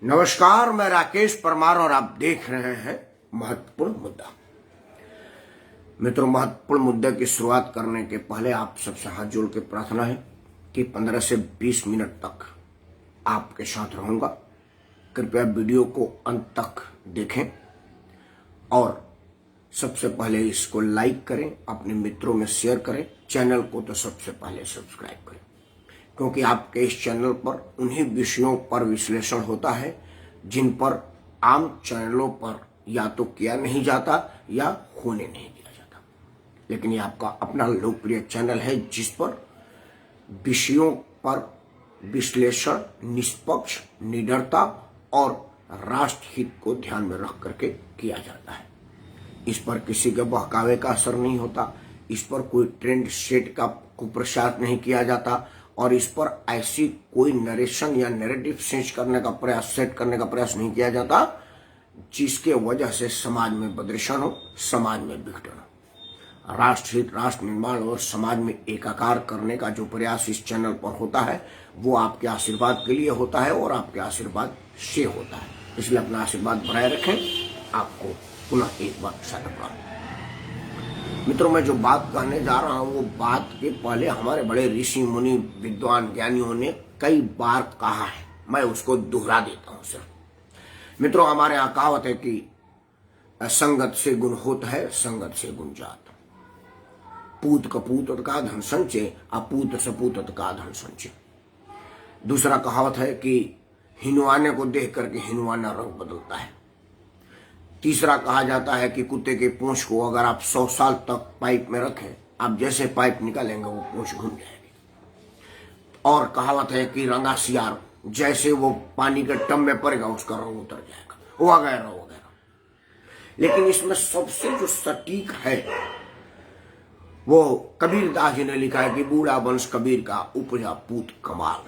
नमस्कार, मैं राकेश परमार और आप देख रहे हैं महत्वपूर्ण मुद्दा। मित्रों, महत्वपूर्ण मुद्दे की शुरुआत करने के पहले आप सबसे हाथ जोड़ के प्रार्थना है कि 15 से 20 मिनट तक आपके साथ रहूंगा। कृपया वीडियो को अंत तक देखें और सबसे पहले इसको लाइक करें, अपने मित्रों में शेयर करें, चैनल को तो सबसे पहले सब्सक्राइब करें, क्योंकि आपके इस चैनल पर उन्हीं विषयों पर विश्लेषण होता है जिन पर आम चैनलों पर या तो किया नहीं जाता या होने नहीं दिया जाता। लेकिन ये आपका अपना लोकप्रिय चैनल है जिस पर विषयों पर विश्लेषण निष्पक्ष, निडरता और राष्ट्रहित को ध्यान में रख करके किया जाता है। इस पर किसी के बहकावे का असर नहीं होता, इस पर कोई ट्रेंड सेट का कुप्रचार नहीं किया जाता और इस पर ऐसी कोई नरेशन या नैरेटिव सेट करने का प्रयास नहीं किया जाता जिसके वजह से समाज में बदरिशन हो, समाज में विघटन हो। राष्ट्रहित, राष्ट्र निर्माण और समाज में एकाकार करने का जो प्रयास इस चैनल पर होता है वो आपके आशीर्वाद के लिए होता है और आपके आशीर्वाद से होता है। इसलिए अपना आशीर्वाद बनाए रखें। आपको पुनः एक बार साधुवाद। मित्रों, मैं जो बात कहने जा रहा हूं वो बात के पहले हमारे बड़े ऋषि मुनि विद्वान ज्ञानियों ने कई बार कहा है, मैं उसको दोहरा देता हूं सिर्फ। मित्रों, हमारे यहाँ कहावत है कि संगत से गुण होत है, संगत से गुण जात। पूत कपूत का धन संचय, अपूत सपूत का धन संचय। दूसरा कहावत है कि हिनवाने को देख करके हिनवाना रंग बदलता है। तीसरा कहा जाता है कि कुत्ते के पूंछ को अगर आप 100 साल तक पाइप में रखें, आप जैसे पाइप निकालेंगे वो पूंछ घूम जाएगी। और कहावत है कि रंगा सियार, जैसे वो पानी के टब में पड़ेगा उसका रंग उतर जाएगा, वगैरह वगैरह। लेकिन इसमें सबसे जो सटीक है वो कबीरदास जी ने लिखा है कि बूढ़ा वंश कबीर का उपजा पूत कमाल।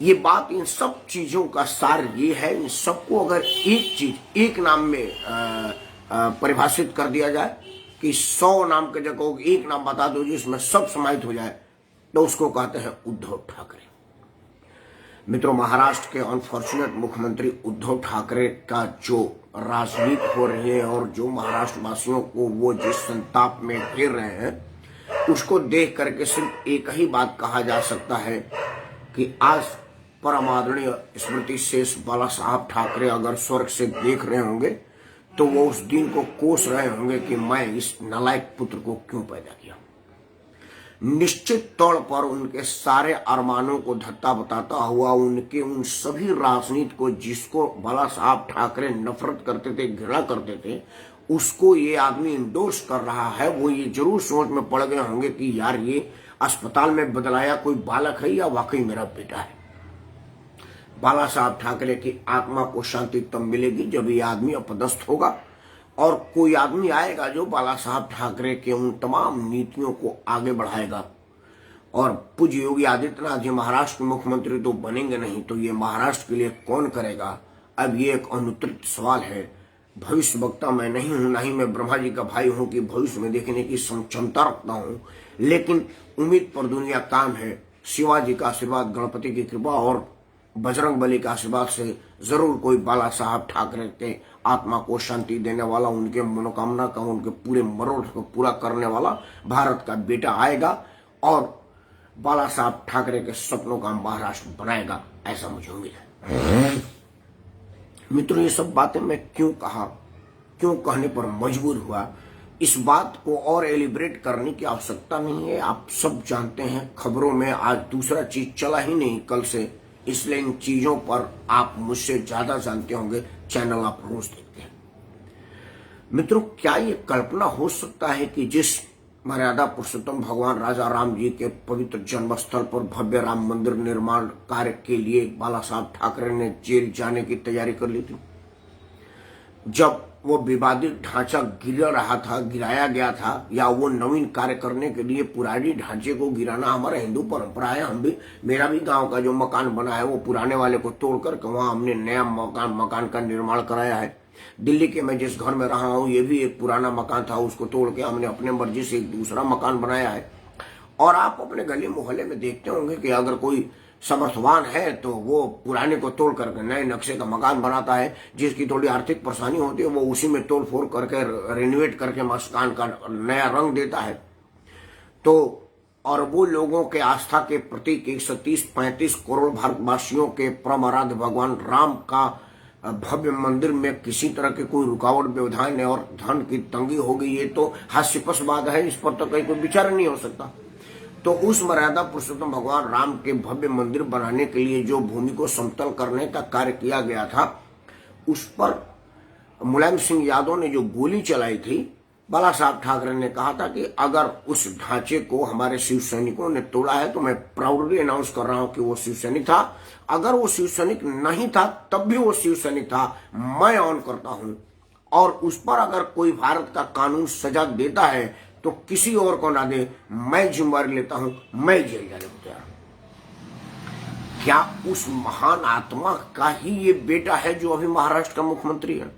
ये बात, इन सब चीजों का सार ये है, इन सबको अगर एक चीज एक नाम में परिभाषित कर दिया जाए कि 100 नाम के जगह एक नाम बता दो जिसमें सब समाहित हो जाए, तो उसको कहते हैं उद्धव ठाकरे। मित्रों, महाराष्ट्र के अनफॉर्चुनेट मुख्यमंत्री उद्धव ठाकरे का जो राजनीति हो रही है और जो महाराष्ट्र वासियों को वो जिस संताप में घेर रहे हैं, उसको देख करके सिर्फ एक ही बात कहा जा सकता है कि आज परम आदरणीय स्मृति शेष बाला साहब ठाकरे अगर स्वर्ग से देख रहे होंगे तो वो उस दिन को कोस रहे होंगे कि मैं इस नालायक पुत्र को क्यों पैदा किया। निश्चित तौर पर उनके सारे अरमानों को धत्ता बताता हुआ उनके उन सभी राजनीति को जिसको बाला साहब ठाकरे नफरत करते थे, घृणा करते थे, उसको ये आदमी इंडोर्स कर रहा है। वो ये जरूर सोच में पड़ गए होंगे कि यार ये अस्पताल में बदलाया कोई बालक है या वाकई मेरा बेटा है। बाला साहब ठाकरे की आत्मा को शांति तब मिलेगी जब ये आदमी अपदस्थ होगा और कोई आदमी आएगा जो बाला साहब ठाकरे के उन तमाम नीतियों को आगे बढ़ाएगा। और पूज्य योगी आदित्यनाथ जी महाराष्ट्र के मुख्यमंत्री तो बनेंगे नहीं, तो ये महाराष्ट्र के लिए कौन करेगा? अब ये एक अनुत्तरित सवाल है। भविष्य वक्ता मैं नहीं हूं, ना ही मैं ब्रह्मा जी का भाई हूं कि भविष्य में देखने की क्षमता रखता हूं, लेकिन उम्मीद पर दुनिया काम है। शिवाजी का आशीर्वाद, गणपति की कृपा और बजरंग बली का आशीर्वाद से जरूर कोई बाला साहब ठाकरे के आत्मा को शांति देने वाला, उनके मनोकामना का, उनके पूरे मनोरथ को पूरा करने वाला भारत का बेटा आएगा और बाला साहब ठाकरे के सपनों का महाराष्ट्र बनाएगा, ऐसा मुझे उम्मीद है। मित्रों, ये सब बातें मैं क्यों कहने पर मजबूर हुआ, इस बात को और एलिब्रेट करने की आवश्यकता नहीं है। आप सब जानते हैं, खबरों में आज दूसरा चीज चला ही नहीं कल से, इसलिए इन चीजों पर आप मुझसे ज्यादा जानते होंगे, चैनल आप रोज देखते हैं। मित्रों, क्या ये कल्पना हो सकता है कि जिस मर्यादा पुरुषोत्तम भगवान राजा राम जी के पवित्र जन्म स्थल पर भव्य राम मंदिर निर्माण कार्य के लिए बाला साहब ठाकरे ने जेल जाने की तैयारी कर ली थी, जब वो विवादित ढांचा गिराया गया था, या वो नवीन कार्य करने के लिए पुराने ढांचे को गिराना हमारा हिंदू परंपरा है। मेरा भी गांव का जो मकान बना है वो पुराने वाले को तोड़कर वहां हमने नया मकान का निर्माण कराया है। दिल्ली के मैं जिस घर में रहा हूं ये भी एक पुराना मकान था, उसको तोड़ के हमने अपने मर्जी से एक दूसरा मकान बनाया है। और आप अपने गली मोहल्ले में देखते होंगे कि अगर कोई समर्थवान है तो वो पुराने को तोड़ करके नए नक्शे का मकान बनाता है, जिसकी थोड़ी आर्थिक परेशानी होती है वो उसी में तोड़ फोड़ करके रेनोवेट करके मकान का नया रंग देता है। तो अरबों लोगों के आस्था के प्रतीक 130-135 करोड़ भारतवासियों के परम आराध्य भगवान राम का भव्य मंदिर में किसी तरह की कोई रुकावट, व्यवधान और धन की तंगी हो गई, ये तो हास्यास्पद बात है, इस पर तो कहीं कोई विचार नहीं हो सकता। तो उस मर्यादा पुरुषोत्तम भगवान राम के भव्य मंदिर बनाने के लिए जो भूमि को समतल करने का कार्य किया गया था, उस पर मुलायम सिंह यादव ने जो गोली चलाई थी, बाला साहब ठाकरे ने कहा था कि अगर उस ढांचे को हमारे शिव सैनिकों ने तोड़ा है तो मैं प्राउडली अनाउंस कर रहा हूं कि वो शिव सैनिक था। अगर वो शिव सैनिक नहीं था तब भी वो शिव सैनिक था, मैं ऑन करता हूं। और उस पर अगर कोई भारत का कानून सजा देता है तो किसी और को ना दे, मैं जिम्मेवारी लेता हूं, मैं जेल जाने को तैयार हूं। क्या उस महान आत्मा का ही ये बेटा है जो अभी महाराष्ट्र का मुख्यमंत्री है,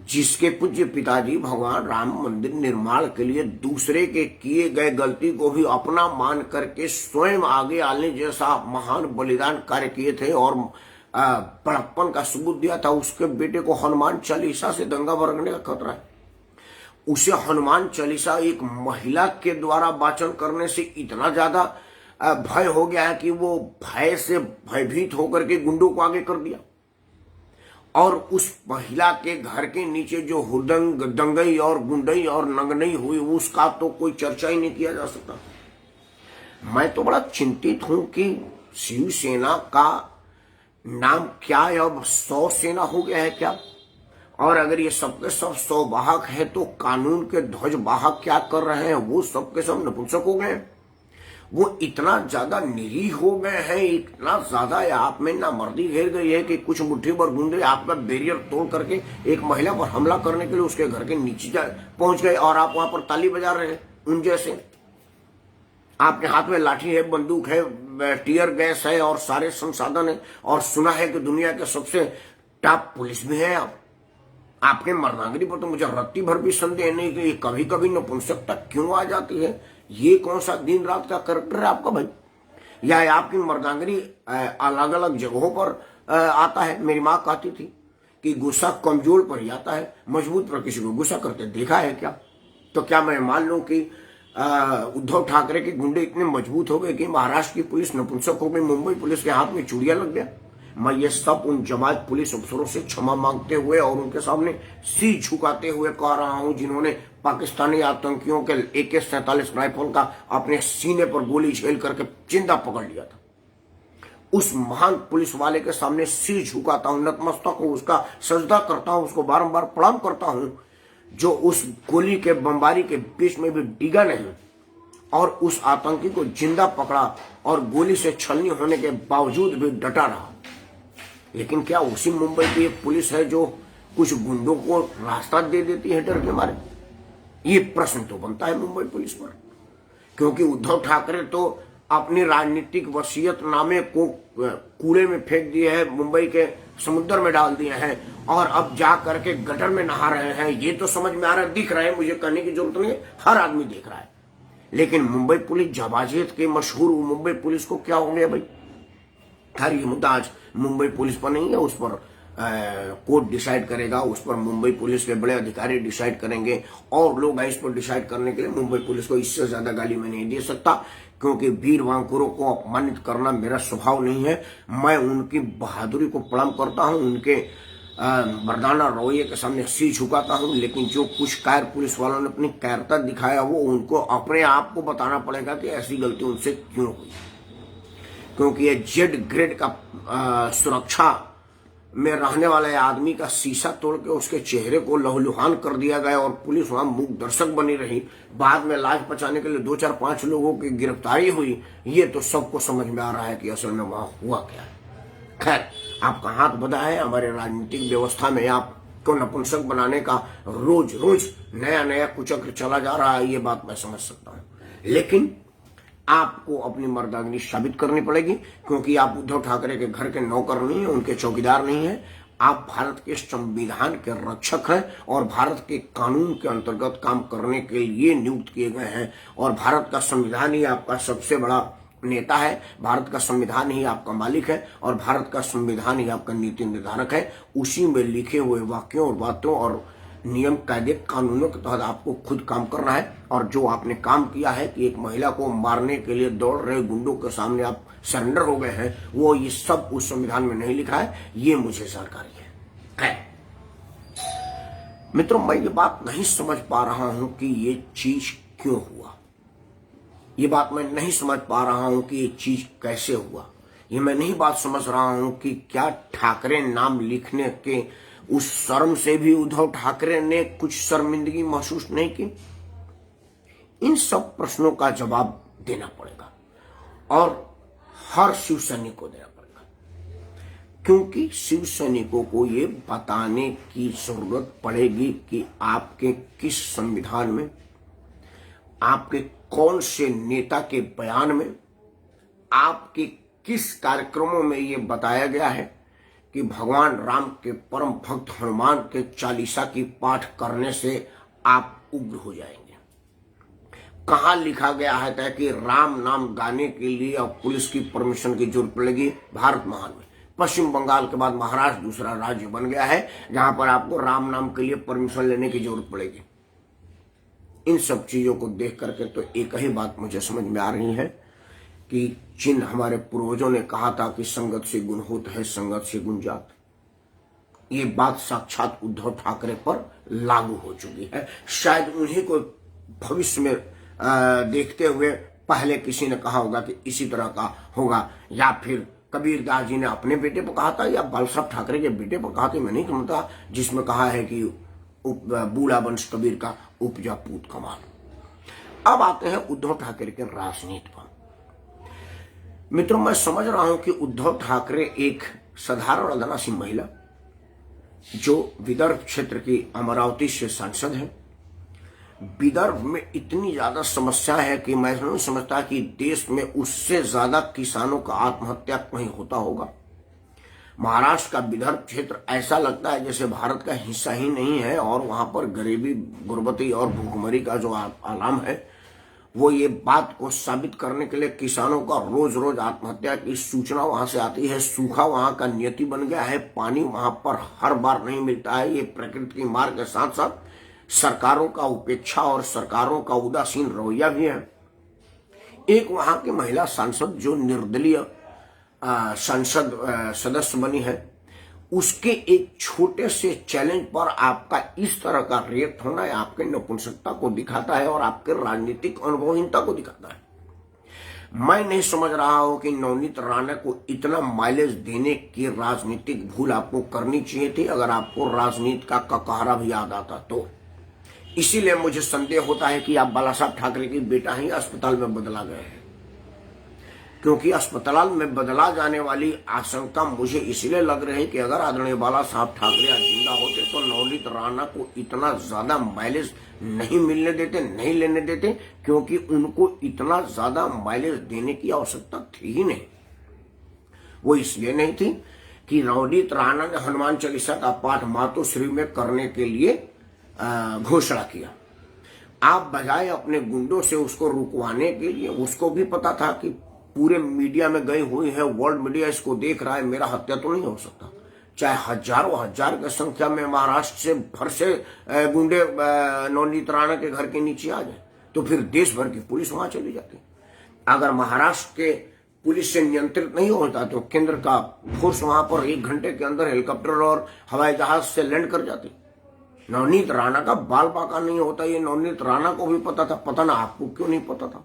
जिसके पूज्य पिताजी भगवान राम मंदिर निर्माण के लिए दूसरे के किए गए गलती को भी अपना मान करके स्वयं आगे आने जैसा महान बलिदान कार्य किए थे और बड़प्पन का सबूत दिया था। उसके बेटे को हनुमान चालीसा से दंगा भड़कने का खतरा है। उसे हनुमान चालीसा एक महिला के द्वारा वाचन करने से इतना ज्यादा भय हो गया है कि वो भय से भयभीत होकर के गुंडों को आगे कर दिया। और उस महिला के घर के नीचे जो हुदंग दंगई और गुंडई और नंगनई हुई, उसका तो कोई चर्चा ही नहीं किया जा सकता। मैं तो बड़ा चिंतित हूं कि शिवसेना का नाम क्या है, अब 100 सेना हो गया है क्या? और अगर ये सबके सब 100 वाहक है तो कानून के ध्वज वाहक क्या कर रहे हैं? वो सबके सब नपुंसक हो गए हैं। वो इतना ज्यादा निरीह हो गए हैं, इतना ज्यादा आप में नामर्दी घेर गई है कि कुछ मुट्ठी भर गुंडे आपका बैरियर तोड़ करके एक महिला पर हमला करने के लिए उसके घर के नीचे पहुंच गए और आप वहां पर ताली बजा रहे हैं उन जैसे। आपके हाथ में लाठी है, बंदूक है, टीयर गैस है और सारे संसाधन है, और सुना है कि दुनिया के सबसे टॉप पुलिस भी है आप। आपके मर्दांगरी पर तो मुझे रत्ती भर भी संदेह नहीं कि कभी कभी नपुंसकता क्यों आ जाती है। ये कौन सा दिन रात का करैक्टर है आपका भाई? या आपकी मर्दांगरी अलग अलग जगहों पर आता है? मेरी माँ कहती थी कि गुस्सा कमजोर पर ही आता है, मजबूत पर किसी को गुस्सा करते देखा है क्या? तो क्या मैं मान लूं कि उद्धव ठाकरे के गुंडे इतने मजबूत हो गए कि महाराष्ट्र की पुलिस नपुंसक हो गई, मुंबई पुलिस के हाथ में चूड़िया लग गया? मैं ये सब उन जमात पुलिस अफसरों से क्षमा मांगते हुए और उनके सामने सिर झुकाते हुए कह रहा हूं जिन्होंने पाकिस्तानी आतंकियों के AK-47 राइफल का अपने सीने पर गोली झेल करके जिंदा पकड़ लिया था। उस महान पुलिस वाले के सामने सिर झुकाता हूं, नतमस्तक हूं, उसका सजदा करता हूं, उसको बारंबार प्रणाम करता हूं, जो उस गोली के बमबारी के बीच में भी डिगा नहीं और उस आतंकी को जिंदा पकड़ा और गोली से छलनी होने के बावजूद भी डटा रहा। लेकिन क्या उसी मुंबई की एक पुलिस है जो कुछ गुंडों को रास्ता दे देती है डर के मारे? ये प्रश्न तो बनता है मुंबई पुलिस पर, क्योंकि उद्धव ठाकरे तो अपनी राजनीतिक वसीयतनामे को कूड़े में फेंक दिए है, मुंबई के समुद्र में डाल दिए हैं और अब जा करके गटर में नहा रहे हैं। ये तो समझ में आ रहा है, दिख रहा है, मुझे कहने की जरूरत नहीं है, हर आदमी देख रहा है। लेकिन मुंबई पुलिस जबाजियत के मशहूर मुंबई पुलिस को क्या हो गया भाई? खैर ये मुद्दा आज मुंबई पुलिस पर नहीं है, उस पर कोर्ट डिसाइड करेगा, उस पर मुंबई पुलिस के बड़े अधिकारी डिसाइड करेंगे और लोग इस पर डिसाइड करने के लिए मुंबई पुलिस को इससे ज्यादा गाली मैं नहीं दे सकता, क्योंकि वीर वांकुरों को अपमानित करना मेरा स्वभाव नहीं है। मैं उनकी बहादुरी को प्रणाम करता हूं, उनके मर्दाना रवैये के सामने सिर झुकाता हूं, लेकिन जो कुछ कायर पुलिस वालों ने अपनी कायरता दिखाया वो उनको अपने आप को बताना पड़ेगा कि ऐसी गलती उनसे क्यों हुई। क्योंकि ये जेड ग्रेड का सुरक्षा में रहने वाले आदमी का शीशा तोड़ के उसके चेहरे को लहूलुहान कर दिया गया और पुलिस वहां मूक दर्शक बनी रही। बाद में लाश बचाने के लिए 2-4-5 लोगों की गिरफ्तारी हुई। ये तो सबको समझ में आ रहा है कि असल में वहां हुआ क्या है। खैर, आपका हाथ बधा है। हमारे राजनीतिक व्यवस्था में आपको नपुंसक बनाने का रोज रोज नया नया कुचक्र चला जा रहा है, ये बात मैं समझ सकता हूं, लेकिन आपको अपनी मर्दांगी साबित करनी पड़ेगी, क्योंकि आप उद्धव ठाकरे के घर के नौकर नहीं है, उनके चौकीदार नहीं है। आप भारत के संविधान के रक्षक हैं और भारत के कानून के अंतर्गत काम करने के लिए नियुक्त किए गए हैं और भारत का संविधान ही आपका सबसे बड़ा नेता है, भारत का संविधान ही आपका मालिक है और भारत का संविधान ही आपका नीति निर्धारक है। उसी में लिखे हुए वाक्यों और बातों और नियम कायदे कानूनों के तहत आपको खुद काम करना है। और जो आपने काम किया है कि एक महिला को मारने के लिए दौड़ रहे गुंडों के सामने आप सरेंडर हो गए हैं, वो ये सब उस संविधान में नहीं लिखा है, ये मुझे जानकारी है। मित्रों, मैं ये बात नहीं समझ पा रहा हूं कि ये चीज क्यों हुआ। ये बात मैं नहीं समझ पा रहा हूं कि ये चीज कैसे हुआ। ये मैं नहीं बात समझ रहा हूं कि क्या ठाकरे नाम लिखने के उस शर्म से भी उद्धव ठाकरे ने कुछ शर्मिंदगी महसूस नहीं की। इन सब प्रश्नों का जवाब देना पड़ेगा और हर शिव सैनिक को देना पड़ेगा, क्योंकि शिव सैनिकों को ये बताने की जरूरत पड़ेगी कि आपके किस संविधान में, आपके कौन से नेता के बयान में, आपके किस कार्यक्रमों में ये बताया गया है कि भगवान राम के परम भक्त हनुमान के चालीसा की पाठ करने से आप उग्र हो जाएंगे। कहाँ लिखा गया है कि राम नाम गाने के लिए अब पुलिस की परमिशन की जरूरत पड़ेगी? भारत महान में पश्चिम बंगाल के बाद महाराष्ट्र दूसरा राज्य बन गया है जहां पर आपको राम नाम के लिए परमिशन लेने की जरूरत पड़ेगी। इन सब चीजों को देख करके तो एक ही बात मुझे समझ में आ रही है कि जिन हमारे पूर्वजों ने कहा था कि संगत से गुण होता है, संगत से गुण जात, ये बात साक्षात उद्धव ठाकरे पर लागू हो चुकी है। शायद उन्हीं को भविष्य में देखते हुए पहले किसी ने कहा होगा कि इसी तरह का होगा, या फिर कबीरदास जी ने अपने बेटे पर कहा था या बाल साहब ठाकरे के बेटे पर कहा था, मैं नहीं समझता, जिसमें कहा है कि बूढ़ा वंश कबीर का उपजा पूत कमाल। अब आते हैं उद्धव ठाकरे के राजनीति पर। मित्रों, मैं समझ रहा हूं कि उद्धव ठाकरे एक साधारण अदनासी महिला जो विदर्भ क्षेत्र की अमरावती से सांसद है। विदर्भ में इतनी ज्यादा समस्या है कि मैं नहीं समझता कि देश में उससे ज्यादा किसानों का आत्महत्या कहीं होता होगा। महाराष्ट्र का विदर्भ क्षेत्र ऐसा लगता है जैसे भारत का हिस्सा ही नहीं है और वहां पर गरीबी, गुर्बती और भूखमरी का जो आलाम है, वो ये बात को साबित करने के लिए किसानों का रोज रोज आत्महत्या की सूचना वहां से आती है। सूखा वहां का नियति बन गया है, पानी वहां पर हर बार नहीं मिलता है। ये प्रकृति की मार के साथ साथ सरकारों का उपेक्षा और सरकारों का उदासीन रवैया भी है। एक वहां की महिला सांसद जो निर्दलीय संसद सदस्य बनी है, उसके एक छोटे से चैलेंज पर आपका इस तरह का रिएक्ट होना है, आपके नपुंसकता को दिखाता है और आपके राजनीतिक अनुभवहीनता को दिखाता है। मैं नहीं समझ रहा हूं कि नवनीत राणा को इतना माइलेज देने की राजनीतिक भूल आपको करनी चाहिए थी, अगर आपको राजनीति का ककहरा भी याद आता तो। इसीलिए मुझे संदेह होता है कि आप बाला साहब ठाकरे की बेटा ही अस्पताल में बदला गए हैं, क्योंकि अस्पताल में बदला जाने वाली आशंका मुझे इसलिए लग रही है कि अगर आदरणीय बाला साहब ठाकरे आज जिंदा होते तो नवनीत राणा को इतना ज्यादा माइलेज नहीं मिलने देते, नहीं लेने देते, क्योंकि उनको इतना ज्यादा माइलेज देने की आवश्यकता थी ही नहीं। वो इसलिए नहीं थी कि नवनीत राणा ने हनुमान चालीसा का पाठ मातोश्री में करने के लिए घोषणा किया। आप बजाय अपने गुंडों से उसको रुकवाने के लिए, उसको भी पता था कि पूरे मीडिया में गई हुई है, वर्ल्ड मीडिया इसको देख रहा है, मेरा हत्या तो नहीं हो सकता। चाहे हजारों हजार की संख्या में महाराष्ट्र से भर से गुंडे नवनीत राणा के घर के नीचे आ जाए तो फिर देश भर की पुलिस वहां चली जाती। अगर महाराष्ट्र के पुलिस से नियंत्रित नहीं होता तो केंद्र का फोर्स वहां पर 1 घंटे के अंदर हेलीकॉप्टर और हवाई जहाज से लैंड कर जाती। नवनीत राणा का बाल बाका नहीं होता, ये नवनीत राणा को भी पता था। पता ना आपको क्यों नहीं पता था?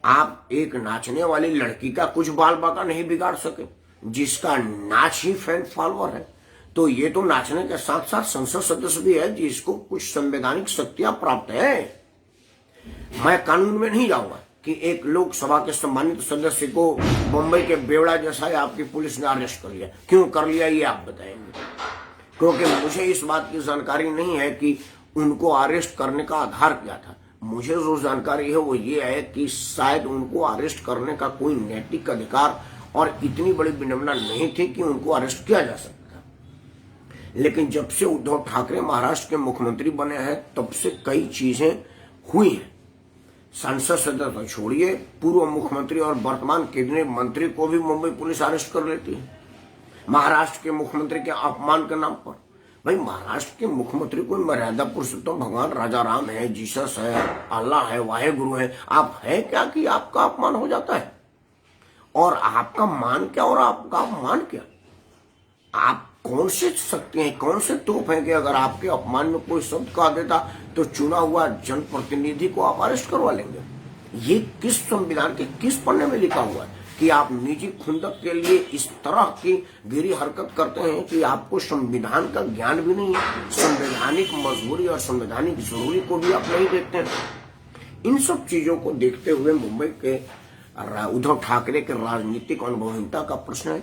आप एक नाचने वाली लड़की का कुछ बाल बाका नहीं बिगाड़ सके, जिसका नाच ही फैन फॉलोअर है। तो ये तो नाचने के साथ साथ संसद सदस्य भी है जिसको कुछ संवैधानिक शक्तियां प्राप्त है। मैं कानून में नहीं जाऊंगा कि एक लोकसभा के सम्मानित सदस्य को मुंबई के बेवड़ा जैसा आपकी पुलिस ने अरेस्ट कर लिया। क्यों कर लिया ये आप बताएंगे, क्योंकि मुझे इस बात की जानकारी नहीं है कि उनको अरेस्ट करने का आधार क्या था। मुझे जो जानकारी है वो ये है कि शायद उनको अरेस्ट करने का कोई नैतिक अधिकार और इतनी बड़ी विडंबना नहीं थी कि उनको अरेस्ट किया जा सकता। लेकिन जब से उद्धव ठाकरे महाराष्ट्र के मुख्यमंत्री बने हैं तब से कई चीजें हुई हैं। संसद सदस्य तो छोड़िए, पूर्व मुख्यमंत्री और वर्तमान कैबिनेट मंत्री को भी मुंबई पुलिस अरेस्ट कर लेती है महाराष्ट्र के मुख्यमंत्री के अपमान के नाम पर। भाई, महाराष्ट्र के मुख्यमंत्री कोई मर्यादा पुरुषोत्तम भगवान राजा राम है, जीसस है, अल्लाह है, वाहे गुरु है, आप है क्या कि आपका अपमान हो जाता है? और आपका मान क्या और आपका अपमान क्या? आप कौन से शक्ति हैं, कौन से तोप हैं कि अगर आपके अपमान में कोई शब्द कह देता तो चुना हुआ जनप्रतिनिधि को आप अरेस्ट करवा लेंगे? ये किस संविधान के किस पन्ने में लिखा हुआ है कि आप निजी खुंदक के लिए इस तरह की गिरी हरकत करते हैं कि आपको संविधान का ज्ञान भी नहीं है, संवैधानिक मजबूरी और संवैधानिक जरूरी को भी आप नहीं देखते हैं। इन सब चीजों को देखते हुए मुंबई के उद्धव ठाकरे के राजनीतिक अनुभवहीनता का प्रश्न है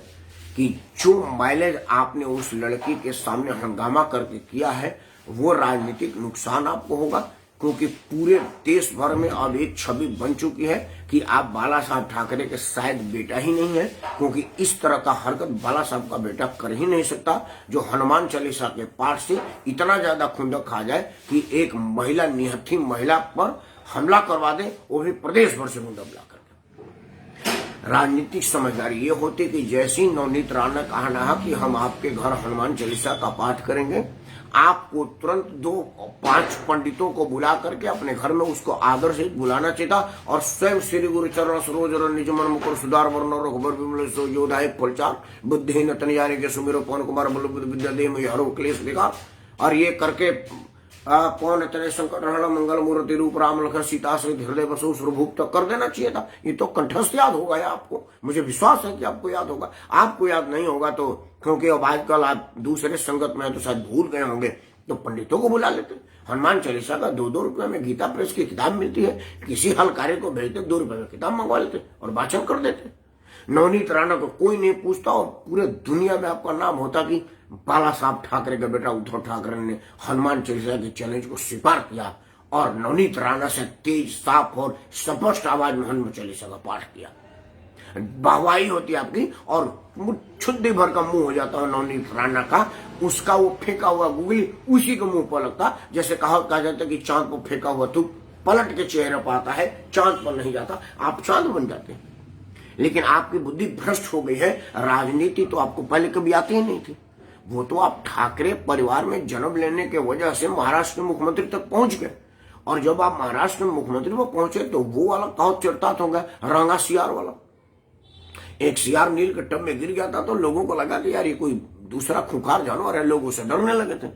कि जो माइलेज आपने उस लड़की के सामने हंगामा करके किया है वो राजनीतिक नुकसान आपको होगा, क्योंकि पूरे देश भर में अब एक छवि बन चुकी है कि आप बाला साहब ठाकरे के शायद बेटा ही नहीं है, क्योंकि इस तरह का हरकत बाला साहब का बेटा कर ही नहीं सकता जो हनुमान चालीसा के पाठ से इतना ज्यादा खुंदक खा जाए कि एक महिला, निहत्थी महिला पर हमला करवा दे, वो भी प्रदेश भर से मुंडा बुला करके। राजनीतिक समझदारी ये होती कि जैसी नवनीत राणा ने कहा कि हम आपके घर हनुमान चालीसा का पाठ करेंगे, आपको तुरंत 2-5 पंडितों को बुला करके अपने घर में उसको आदर से बुलाना चाहिए था और स्वयं श्री गुरु चरण सरोज निज मन मुकुर सुधार वर्ण रघुबर विमल सो योधाय फलचार बुद्धिहीन तन जाने के सुमिरो पवन कुमार बल बुद्ध विद्या दे में हरो क्लेश दिखा। और ये करके पवन तने संकट हरण मंगल मूर्ति रूप राम लखन सीता सहित हृदय बसो सुरभूप तक कर देना चाहिए था। ये तो कंठस्थ याद होगा या आपको, मुझे विश्वास है कि आपको याद होगा। आपको याद नहीं होगा तो क्योंकि अब आजकल आप दूसरे संगत में तो शायद भूल गए होंगे, तो पंडितों को बुला लेते। हनुमान चालीसा का 2-2 रुपए में गीता प्रेस की किताब मिलती है, किसी हलकार्य को भेजते 2 रुपए में किताब मंगवा लेते और वाचन कर देते। नवनीत राणा को कोई नहीं पूछता और पूरे दुनिया में आपका नाम होता कि बाला साहब ठाकरे का बेटा उद्धव ठाकरे ने हनुमान चालीसा के चैलेंज को स्वीकार किया और नवनीत राणा से तेज, साफ और स्पष्ट आवाज में हनुमान चालीसा का पाठ किया। वाहवाही होती है आपकी और छुद्दी भर का मुंह हो जाता है नवनीत राणा का। उसका वो फेंका हुआ गुगली उसी के मुंह पर लगता, जैसे कहा जाता है कि चांद पर फेंका हुआ थूक पलट के चेहरे पर आता है, चांद पर नहीं जाता। आप चांद बन जाते हैं, लेकिन आपकी बुद्धि भ्रष्ट हो गई है। राजनीति तो आपको पहले कभी आती ही नहीं थी। वो तो आप ठाकरे परिवार में जन्म लेने के वजह से महाराष्ट्र के मुख्यमंत्री तक पहुंच गए, और जब आप महाराष्ट्र में मुख्यमंत्री में पहुंचे तो वो वाला कहावत चरता हो गया, रंगा सियार वाला। एक सियार नील के टब में गिर गया था तो लोगों को लगा कि यार ये कोई दूसरा खूंखार जानवर है, लोग उसे डरने लगे थे।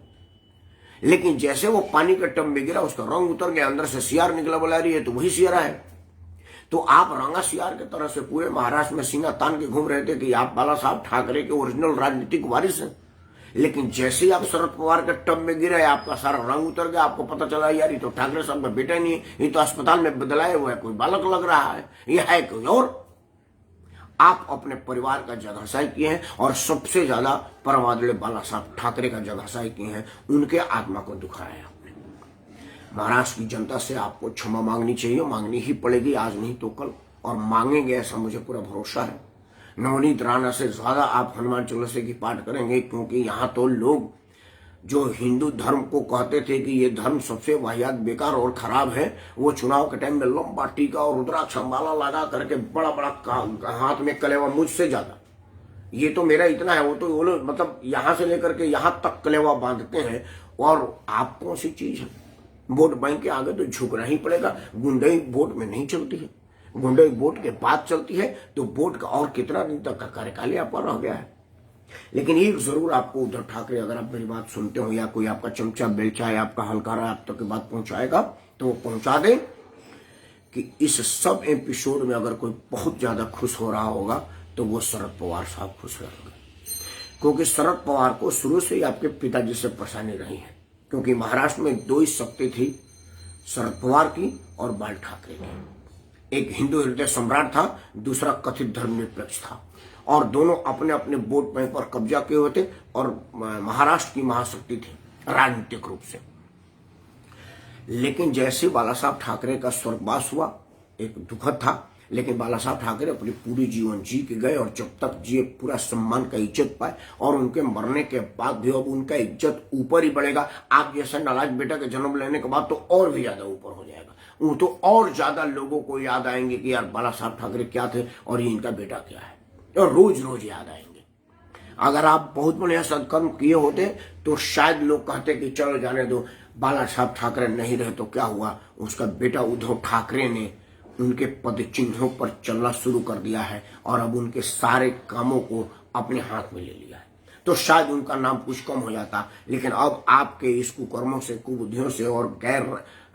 लेकिन जैसे वो पानी के टब में गिरा उसका रंग उतर गया, अंदर से सियार निकला, बोला रही है तो वही सियार है। तो आप रंगा सियार की तरह से पूरे महाराष्ट्र में सीना तान के घूम रहे थे कि आप बाला साहब ठाकरे के ओरिजिनल राजनीतिक वारिस हैं। लेकिन जैसे ही आप शरद पवार के टब में गिरे, आपका सारा रंग उतर गया, आपको पता चला यार ये तो ठाकरे साहब का बेटा नहीं है, ये तो अस्पताल में बदलाए हुआ है, कोई बालक लग रहा है, ये है कोई और। आप अपने परिवार का जगहसाई किए हैं और सबसे ज्यादा परवादले बाला साहब ठाकरे का जगहसाई किए हैं, उनके आत्मा को दुखाया है आपने। महाराष्ट्र की जनता से आपको क्षमा मांगनी चाहिए, मांगनी ही पड़ेगी, आज नहीं तो कल, और मांगेंगे ऐसा मुझे पूरा भरोसा है। नवनीत राणा से ज्यादा आप हनुमान चालीसा की पाठ करेंगे, क्योंकि यहाँ तो लोग जो हिंदू धर्म को कहते थे कि ये धर्म सबसे वाहियात, बेकार और खराब है, वो चुनाव के टाइम में लंबा टीका और रुद्राक्ष माला लगा करके बड़ा बड़ा हाथ में कलेवा, मुझसे ज्यादा ये तो मेरा इतना है, वो तो वो लोग मतलब यहां से लेकर के यहां तक कलेवा बांधते हैं। और आप कौन सी चीज है, वोट बैंक के आगे तो झुकना ही पड़ेगा। गुंडई वोट में नहीं चलती है, गुंडई वोट के बाद चलती है। तो वोट का और कितना दिन तक का कार्यकाल आप पर रह गया है। लेकिन एक जरूर आपको उद्धव ठाकरे, अगर आप मेरी बात सुनते हो या कोई आपका चमचा बेलचा या आपका हलकारा आप तक बात पहुंचाएगा तो वो पहुंचा दे कि इस सब एपिसोड में अगर कोई बहुत ज्यादा खुश हो रहा होगा तो वो शरद पवार साहब खुश रहेंगे, क्योंकि शरद पवार को शुरू से ही आपके पिताजी से परेशानी रही है। क्योंकि महाराष्ट्र में 2 ही शक्ति थी, शरद पवार की और बाल ठाकरे की। एक हिंदू हृदय सम्राट था, दूसरा कथित धर्मनिरपेक्ष था, और दोनों अपने अपने वोट बैंक पर कब्जा किए हुए थे और महाराष्ट्र की महाशक्ति थी राजनीतिक रूप से। लेकिन जैसे बाला साहब ठाकरे का स्वर्गवास हुआ, एक दुखद था, लेकिन बाला साहब ठाकरे अपनी पूरी जीवन जी के गए और जब तक जिए पूरा सम्मान का इज्जत पाए, और उनके मरने के बाद भी अब उनका इज्जत ऊपर ही बढ़ेगा। आप जैसा नालायक बेटा के जन्म लेने के बाद तो और भी ज्यादा ऊपर हो जाएगा। वो तो और ज्यादा लोगों को याद आएंगे कि यार बाला साहब ठाकरे क्या थे और ये इनका बेटा क्या है, और रोज रोज याद आएंगे। अगर आप बहुत बढ़िया सत्कर्म किए होते तो शायद लोग कहते कि चलो जाने दो, बाला साहब ठाकरे नहीं रहे तो क्या हुआ, उसका बेटा उद्धव ठाकरे ने उनके पद चिन्हों पर चलना शुरू कर दिया है और अब उनके सारे कामों को अपने हाथ में ले लिया है, तो शायद उनका नाम कुछ कम हो जाता। लेकिन अब आपके इस कुकर्मों से, कुबुद्धियों से और गैर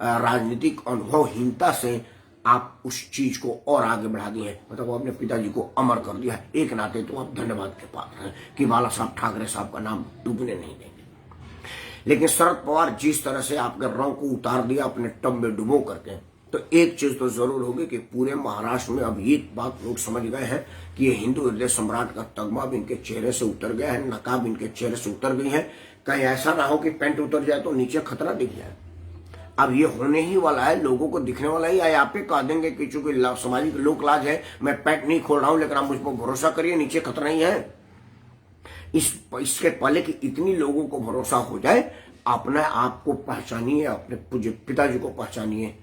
राजनीतिक अनुभवहीनता से आप उस चीज को और आगे बढ़ा दिए हैं, मतलब वो अपने पिताजी को अमर कर दिया है। एक नाते तो आप धन्यवाद के पात्र हैं कि बाला साहब ठाकरे साहब का नाम डूबने नहीं देंगे। लेकिन शरद पवार जिस तरह से आपके रंग को उतार दिया अपने टब में डुबो करके, तो एक चीज तो जरूर होगी कि पूरे महाराष्ट्र में अब एक बात लोग समझ गए हैं कि ये हिंदू हृदय सम्राट का तगमा अब इनके चेहरे से उतर गया है, नकाब इनके चेहरे से उतर गई है। कहीं ऐसा ना हो कि पैंट उतर जाए तो नीचे खतरा दिख जाए। अब ये होने ही वाला है, लोगों को दिखने वाला ही है। आप ही कह देंगे कि चूंकि सामाजिक लोक लाज है, मैं पैंट नहीं खोल रहा हूं, लेकिन आप मुझ पर भरोसा करिए नीचे खतरा ही है। इसके पहले कि इतनी लोगों को भरोसा हो जाए, अपने आप को पहचानिए, अपने पूज्य पिताजी को पहचानिए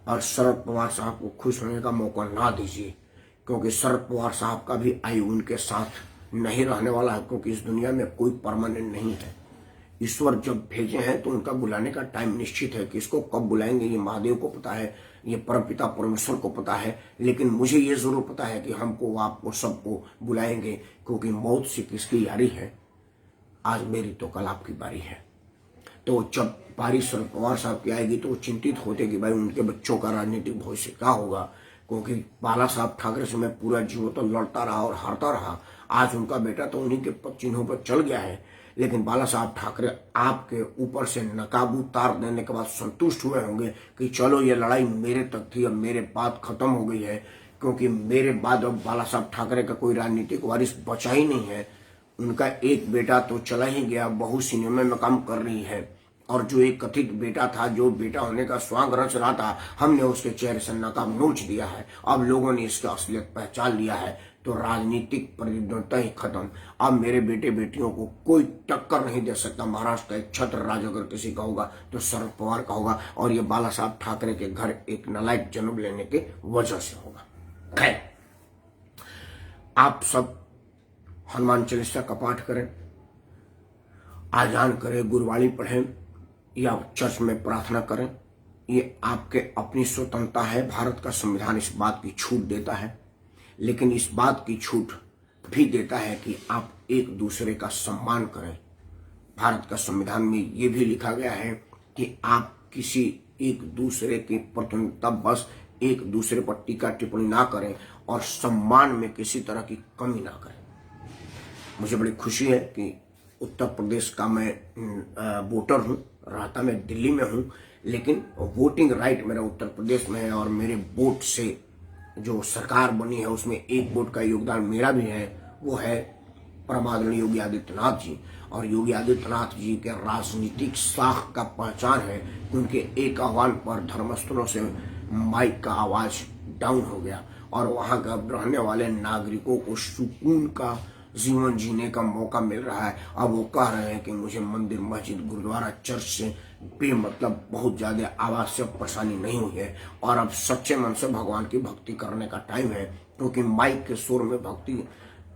और शरद पवार साहब को खुश होने का मौका ना दीजिए, क्योंकि शरद पवार साहब का भी आयु उनके साथ नहीं रहने वाला है, क्योंकि इस दुनिया में कोई परमानेंट नहीं है। ईश्वर जब भेजे हैं तो उनका बुलाने का टाइम निश्चित है, कि इसको कब बुलाएंगे ये महादेव को पता है, ये परमपिता परमेश्वर को पता है। लेकिन मुझे ये जरूर पता है कि हमको, आपको, सबको बुलाएंगे, क्योंकि मौत से किसकी यारी है, आज मेरी तो कल आपकी बारी है। तो जब बारी शरद पवार साहब की आएगी तो वो चिंतित होते कि भाई उनके बच्चों का राजनीतिक भविष्य क्या होगा, क्योंकि बाला साहब ठाकरे से मैं पूरा जीवन तो लड़ता रहा और हारता रहा। आज उनका बेटा तो उन्हीं के पद चिन्हों पर चल गया है, लेकिन बाला साहब ठाकरे आपके ऊपर से नकाब उतार देने के बाद संतुष्ट हुए होंगे कि चलो ये लड़ाई मेरे तक थी, अब मेरे बाद खत्म हो गई है, क्योंकि मेरे बाद अब बाला साहब ठाकरे का कोई राजनीतिक वारिस बचा ही नहीं है। उनका एक बेटा तो चला ही गया, बहू सिनेमा में काम कर रही है, और जो एक कथित बेटा था, जो बेटा होने का स्वांग रच रहा था, हमने उसके चेहरे से नकाब नोच दिया है। अब लोगों ने इसका असलियत पहचान लिया है, तो राजनीतिक प्रतिद्वंदता ही खत्म। अब मेरे बेटे बेटियों को कोई टक्कर नहीं दे सकता। महाराष्ट्र का एक छत्र राज अगर किसी का होगा तो शरद पवार का होगा, और ये बाला साहब ठाकरे के घर एक नालायक जन्म लेने के वजह से होगा। खैर, आप सब हनुमान चालीसा का पाठ करें, आजान करें, गुरबाणी पढ़ें या चर्च में प्रार्थना करें। ये आपके अपनी स्वतंत्रता है। भारत का संविधान इस बात की छूट देता है, लेकिन इस बात की छूट भी देता है कि आप एक दूसरे का सम्मान करें। भारत का संविधान में ये भी लिखा गया है कि आप किसी एक दूसरे की प्रतिनिधिता बस एक दूसरे पर टीका टिप्पणी ना करें और सम्मान में किसी तरह की कमी ना करें। मुझे बड़ी खुशी है कि उत्तर प्रदेश का मैं वोटर हूँ, रहता मैं दिल्ली में हूँ, लेकिन वोटिंग राइट मेरा उत्तर प्रदेश में है, और मेरे वोट से जो सरकार बनी है उसमें एक वोट का योगदान मेरा भी है। वो है परमादरणीय योगी आदित्यनाथ जी। और योगी आदित्यनाथ जी के राजनीतिक साख का पहचान है कि उनके एक आह्वान पर धर्मस्थलों से माइक का आवाज डाउन हो गया और वहां का रहने वाले नागरिकों को सुकून का जीवन जीने का मौका मिल रहा है। अब वो कह रहे हैं कि मुझे मंदिर, मस्जिद, गुरुद्वारा, चर्च से बेमतलब बहुत ज्यादा आवश्यक परेशानी नहीं हुई है, और अब सच्चे मन से भगवान की भक्ति करने का टाइम है, क्योंकि माइक के सुर में भक्ति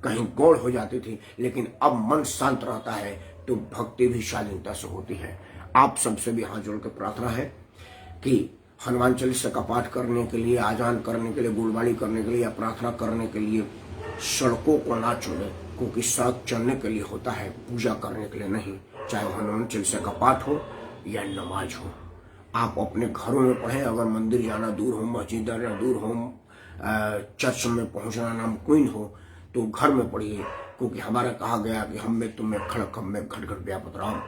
कहीं गौड़ हो जाती थी, लेकिन अब मन शांत रहता है तो भक्ति भी शालीनता से होती है। आप सबसे भी हाथ जोड़ के प्रार्थना है कि हनुमान चालीसा का पाठ करने के लिए, आजान करने के लिए, गुरबाणी करने के लिए या प्रार्थना करने के लिए सड़कों को ना चुने, क्योंकि सड़क चलने के लिए होता है, पूजा करने के लिए नहीं। चाहे हनुमान चालीसा का पाठ हो या नमाज हो, आप अपने घरों में पढ़ें। अगर मंदिर जाना दूर हो, मस्जिद जाना दूर हो, चर्च में पहुंचना नामुमकिन हो तो घर में पढ़िए, क्योंकि हमारा कहा गया कि हम में तुम्हें खड़क, हम में घट घट व्यापत राम।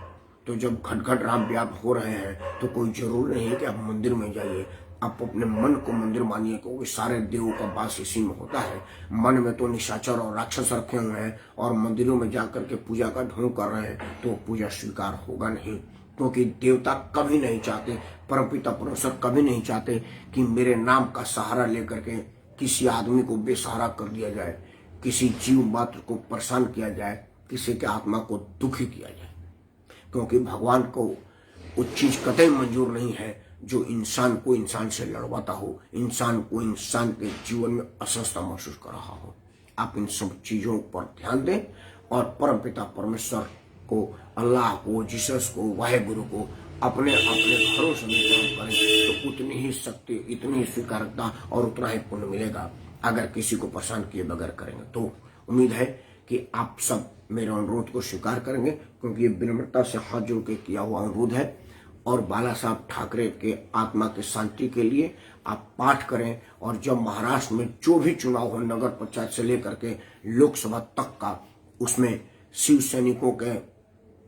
तो जब घट घट राम व्याप हो रहे हैं तो कोई जरूर नहीं है कि आप मंदिर में जाइए। आप अपने मन को मंदिर मानिए, क्योंकि सारे देवों का वास इसी में होता है। मन में तो निशाचर और राक्षस रखे हुए हैं और मंदिरों में जाकर के पूजा का ढोंग कर रहे हैं, तो पूजा स्वीकार होगा नहीं, क्योंकि देवता कभी नहीं चाहते, परमपिता परमेश्वर कभी नहीं चाहते कि मेरे नाम का सहारा लेकर के किसी आदमी को बेसहारा कर दिया जाए, किसी जीव मात्र को परेशान किया जाए, किसी के आत्मा को दुखी किया जाए, क्योंकि भगवान को वो चीज कतई मंजूर नहीं है जो इंसान को इंसान से लड़वाता हो, इंसान को इंसान के जीवन में असहजता महसूस कर रहा हो। आप इन सब चीजों पर ध्यान दें और परमपिता परमेश्वर को, अल्लाह को, जीसस को, वाहेगुरु को अपने अपने घरों से निकरण करें तो उतनी ही शक्ति, इतनी ही स्वीकारता और उतना ही पुण्य मिलेगा अगर किसी को परेशान किए बगैर करेंगे। तो उम्मीद है कि आप सब मेरे अनुरोध को स्वीकार करेंगे, क्योंकि ये विनम्रता से हाथ जोड़ के किया हुआ अनुरोध है। और बाला साहब ठाकरे के आत्मा की शांति के लिए आप पाठ करें। और जब महाराष्ट्र में जो भी चुनाव हो, नगर पंचायत से लेकर के लोकसभा तक का, उसमें शिव सैनिकों के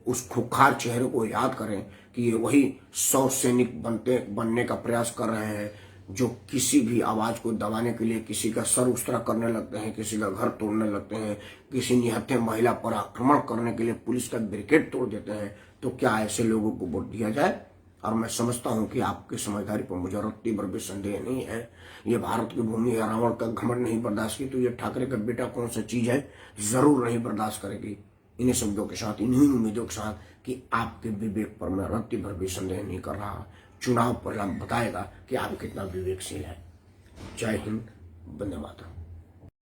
उस खुखार चेहरे को याद करें कि ये वही 100 सैनिक बनने का प्रयास कर रहे हैं, जो किसी भी आवाज को दबाने के लिए किसी का सर उस तरह करने लगते हैं, किसी का घर तोड़ने लगते हैं, किसी निहत्थे महिला पर आक्रमण करने के लिए पुलिस का ब्रिगेड तोड़ देते हैं। तो क्या ऐसे लोगों को वोट दिया जाए? और मैं समझता हूं कि आपकी समझदारी पर मुझे रत्ती भर भी संदेह नहीं है। ये भारत की भूमि है, रावण का घमंड नहीं बर्दाश्त की तो ये ठाकरे का बेटा कौन सा चीज है, जरूर नहीं बर्दाश्त करेगी। इन्हीं शब्दों के साथ, इन्हीं उम्मीदों के साथ कि आपके विवेक पर मैं रत्ती भर भी संदेह नहीं कर रहा, चुनाव परिणाम बताएगा कि आप कितना विवेकशील है। जय हिंद, वंदे मातरम।